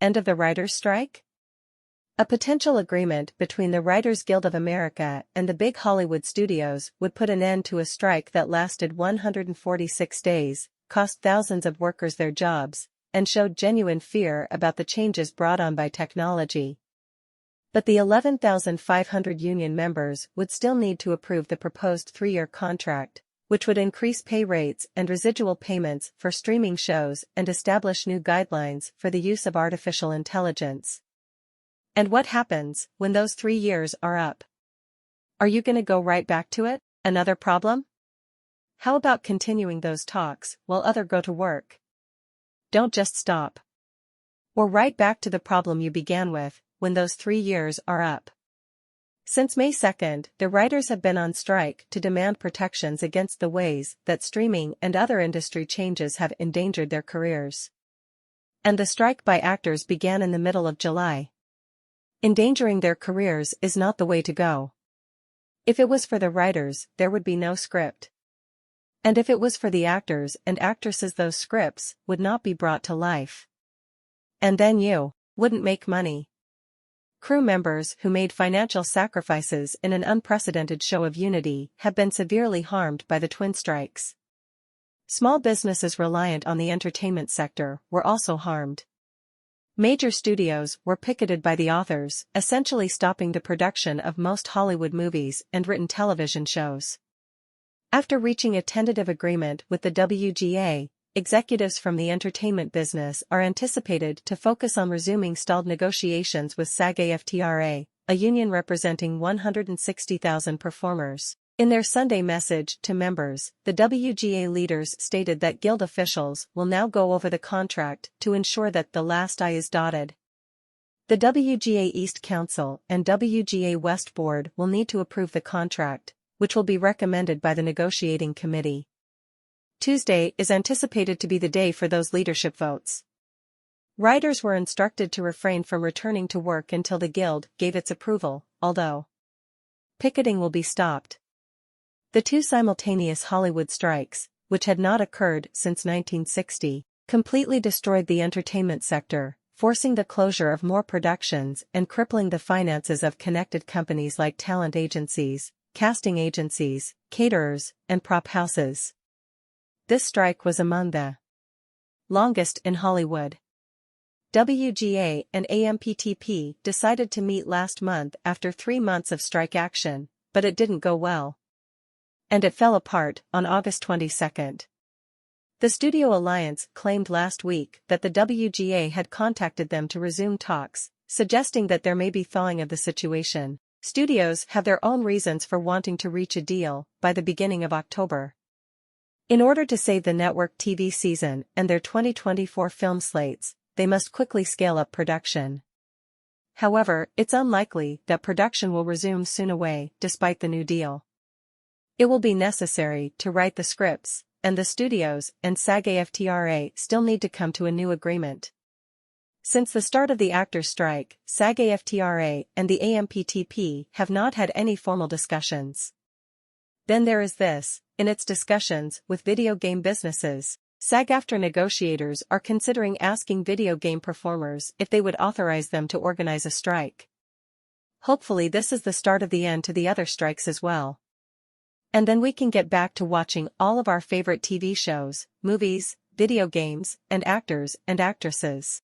End of the writers' strike? A potential agreement between the Writers Guild of America and the big Hollywood studios would put an end to a strike that lasted 146 days, cost thousands of workers their jobs, and showed genuine fear about the changes brought on by technology. But the 11,500 union members would still need to approve the proposed 3-year contract, which would increase pay rates and residual payments for streaming shows and establish new guidelines for the use of artificial intelligence. And what happens when those 3 years are up? Are you going to go right back to it? Another problem? How about continuing those talks while others go to work? Don't just stop. Or right back to the problem you began with when those 3 years are up. Since May 2nd, the writers have been on strike to demand protections against the ways that streaming and other industry changes have endangered their careers. And the strike by actors began in the middle of July. Endangering their careers is not the way to go. If it was for the writers, there would be no script. And if it was for the actors and actresses, those scripts would not be brought to life. And then you wouldn't make money. Crew members who made financial sacrifices in an unprecedented show of unity have been severely harmed by the twin strikes. Small businesses reliant on the entertainment sector were also harmed. Major studios were picketed by the authors, essentially stopping the production of most Hollywood movies and written television shows. After reaching a tentative agreement with the WGA, executives from the entertainment business are anticipated to focus on resuming stalled negotiations with SAG-AFTRA, a union representing 160,000 performers. In their Sunday message to members, the WGA leaders stated that Guild officials will now go over the contract to ensure that the last I is dotted. The WGA East Council and WGA West Board will need to approve the contract, which will be recommended by the negotiating committee. Tuesday is anticipated to be the day for those leadership votes. Writers were instructed to refrain from returning to work until the Guild gave its approval, although picketing will be stopped. The two simultaneous Hollywood strikes, which had not occurred since 1960, completely destroyed the entertainment sector, forcing the closure of more productions and crippling the finances of connected companies like talent agencies, casting agencies, caterers, and prop houses. This strike was among the longest in Hollywood. WGA and AMPTP decided to meet last month after 3 months of strike action, but it didn't go well. And it fell apart on August 22. The Studio Alliance claimed last week that the WGA had contacted them to resume talks, suggesting that there may be thawing of the situation. Studios have their own reasons for wanting to reach a deal by the beginning of October. In order to save the network TV season and their 2024 film slates, they must quickly scale up production. However, it's unlikely that production will resume soon away, despite the new deal. It will be necessary to write the scripts, and the studios and SAG-AFTRA still need to come to a new agreement. Since the start of the actors' strike, SAG-AFTRA and the AMPTP have not had any formal discussions. Then there is this: in its discussions with video game businesses, SAG-AFTRA negotiators are considering asking video game performers if they would authorize them to organize a strike. Hopefully this is the start of the end to the other strikes as well. And then we can get back to watching all of our favorite TV shows, movies, video games, and actors and actresses.